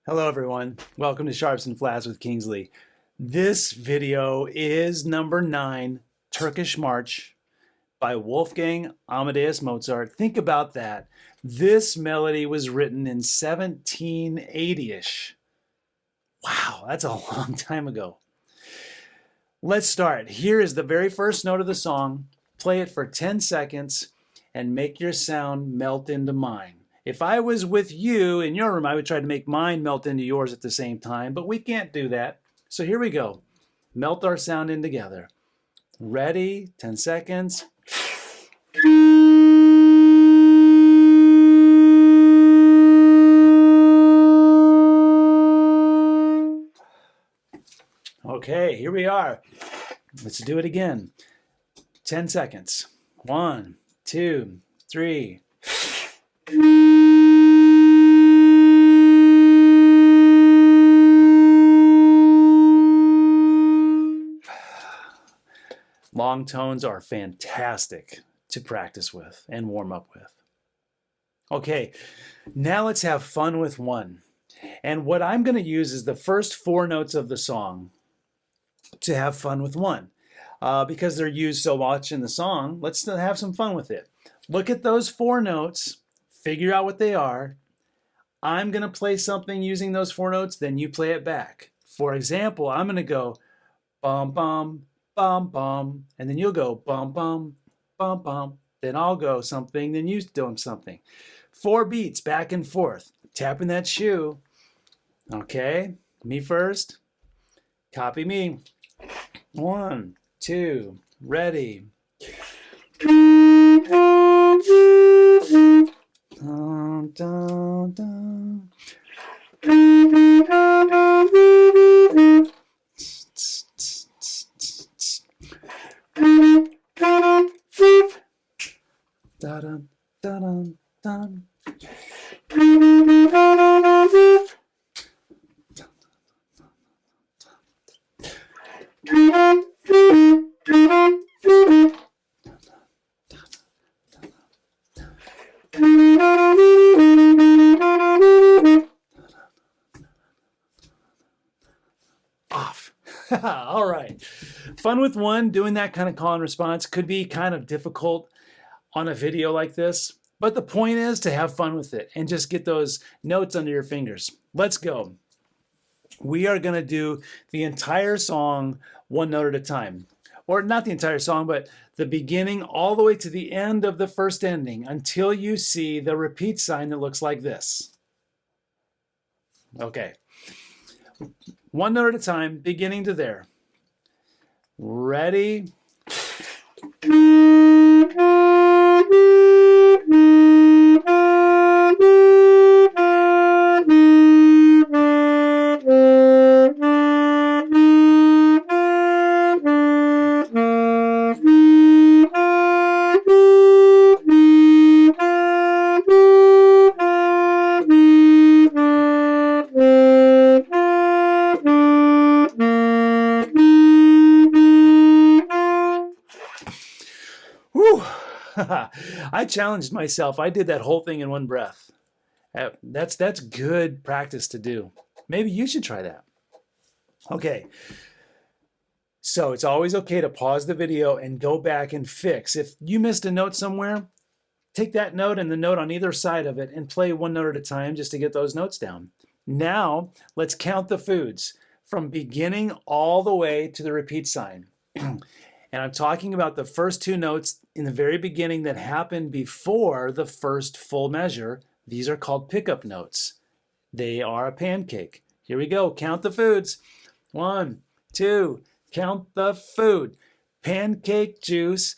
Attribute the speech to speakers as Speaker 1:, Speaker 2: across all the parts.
Speaker 1: Hello everyone, welcome to Sharps and Flats with Kingsley. This video is number 9, Turkish March by Wolfgang Amadeus Mozart. Think about that. This melody was written in 1780-ish. Wow, that's a long time ago. Let's start. Here is the very first note of the song. Play it for 10 seconds and make your sound melt into mine. If I was with you in your room, I would try to make mine melt into yours at the same time, but we can't do that. So here we go. Melt our sound in together. Ready? 10 seconds. Okay, here we are. Let's do it again. 10 seconds. 1, 2, 3. Long tones are fantastic to practice with and warm up with. Okay, now let's have fun with one. And what I'm going to use is the first 4 notes of the song to have fun with one. Because they're used so much in the song, let's have some fun with it. Look at those 4 notes, figure out what they are. I'm going to play something using those 4 notes, then you play it back. For example, I'm going to go bum bum bum bum, and then you'll go bum bum bum bum, then I'll go something, then you do something. 4 beats back and forth, tapping that shoe. Okay, me first. Copy me. 1, 2, ready. Dun, dun, dun. Dun, dun, dun, dun. Off. All right. Fun with one, doing that kind of call and response could be kind of difficult on a video like this, but the point is to have fun with it and just get those notes under your fingers. Let's go. We are going to do the entire song one note at a time. Or not the entire song, but the beginning all the way to the end of the first ending until you see the repeat sign that looks like this. Okay. One note at a time, beginning to there. Ready? Whew. I challenged myself. I did that whole thing in one breath. That's good practice to do. Maybe you should try that. Okay. So it's always okay to pause the video and go back and fix. If you missed a note somewhere, take that note and the note on either side of it and play one note at a time just to get those notes down. Now, let's count the foods from beginning all the way to the repeat sign. And I'm talking about the first 2 notes in the very beginning that happen before the first full measure. These are called pickup notes. They are a pancake. Here we go. Count the foods. 1, 2, count the food. Pancake juice,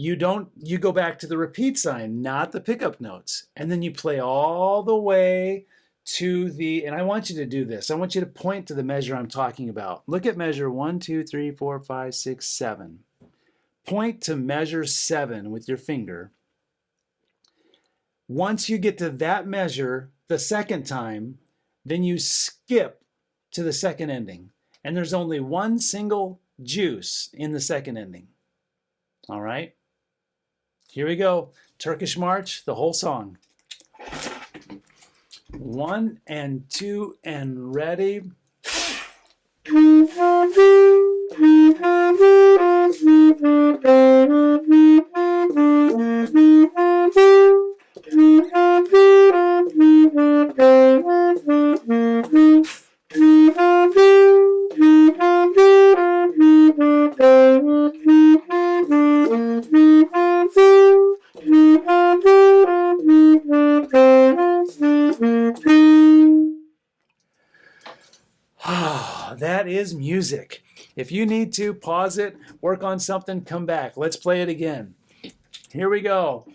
Speaker 1: you go back to the repeat sign, not the pickup notes. And then you play all the way to the, and I want you to do this. I want you to point to the measure I'm talking about. Look at measure 1, 2, 3, 4, 5, 6, 7. Point to measure 7 with your finger. Once you get to that measure the second time, then you skip to the second ending. And there's only one single juice in the second ending. All right? Here we go. Turkish March, the whole song. 1 and 2 and ready. That is music. If you need to, pause it, work on something, come back. Let's play it again. Here we go.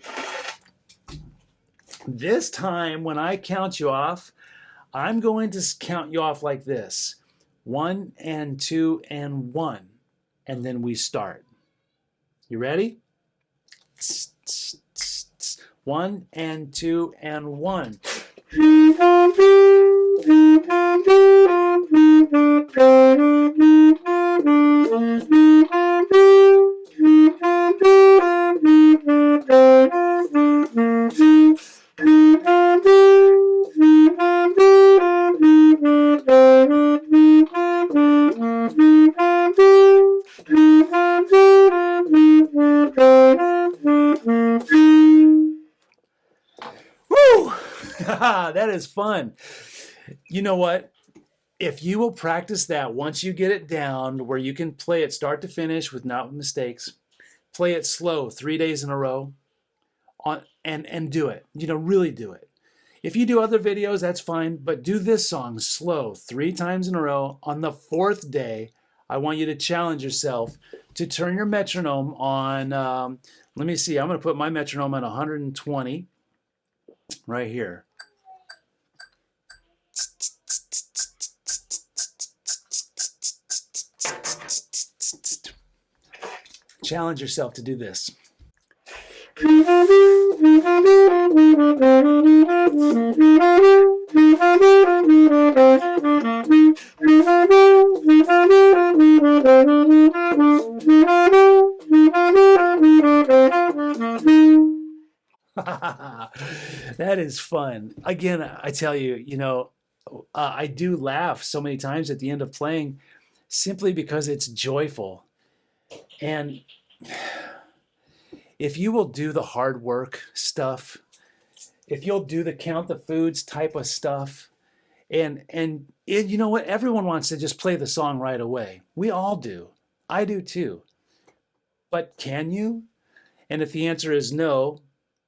Speaker 1: This time, when I count you off, I'm going to count you off like this. 1 and 2 and 1. And then we start. You ready? 1 and 2 and 1. Woo! That is fun. You know what? If you will practice that, once you get it down where you can play it start to finish with not mistakes, play it slow 3 days in a row, and do it. You know, really do it. If you do other videos, that's fine, but do this song slow 3 times in a row. On the 4th day, I want you to challenge yourself to turn your metronome on, let me see, I'm going to put my metronome on 120 right here. Challenge yourself to do this. That is fun. Again, I tell you, you know, I do laugh so many times at the end of playing simply because it's joyful. And if you will do the hard work stuff, if you'll do the count the foods type of stuff, and you know what? Everyone wants to just play the song right away. We all do. I do too. But can you? And if the answer is no,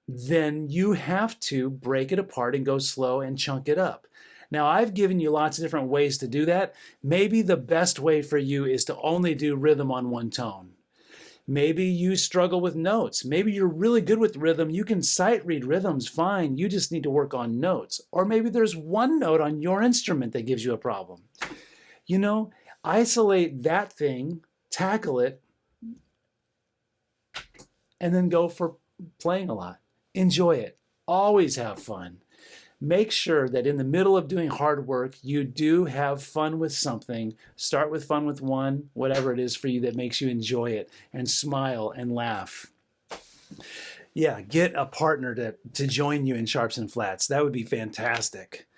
Speaker 1: then you have to break it apart and go slow and chunk it up. Now, I've given you lots of different ways to do that. Maybe the best way for you is to only do rhythm on one tone. Maybe you struggle with notes. Maybe you're really good with rhythm. You can sight read rhythms fine. You just need to work on notes. Or maybe there's one note on your instrument that gives you a problem. You know, isolate that thing, tackle it, and then go for playing a lot. Enjoy it. Always have fun. Make sure that in the middle of doing hard work, you do have fun with something. Start with fun with one, whatever it is for you that makes you enjoy it, and smile and laugh. Yeah, get a partner to join you in sharps and flats. That would be fantastic.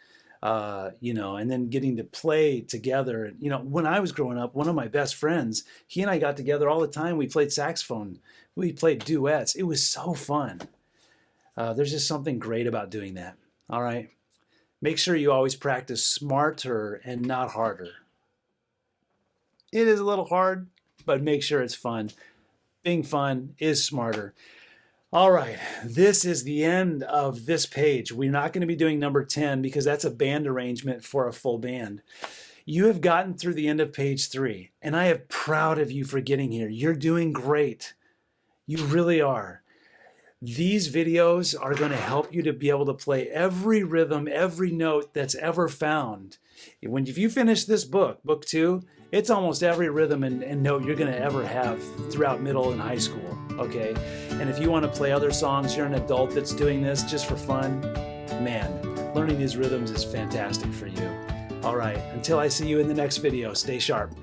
Speaker 1: You know, and then getting to play together. You know, when I was growing up, one of my best friends, he and I got together all the time. We played saxophone. We played duets. It was so fun. There's just something great about doing that. All right. Make sure you always practice smarter and not harder. It is a little hard, but make sure it's fun. Being fun is smarter. All right. This is the end of this page. We're not going to be doing number 10 because that's a band arrangement for a full band. You have gotten through the end of page 3, and I am proud of you for getting here. You're doing great. You really are. These videos are going to help you to be able to play every rhythm, every note that's ever found. If you finish this book, book 2, it's almost every rhythm and note you're going to ever have throughout middle and high school, okay? And if you want to play other songs, you're an adult that's doing this just for fun, man, learning these rhythms is fantastic for you. All right, until I see you in the next video, stay sharp.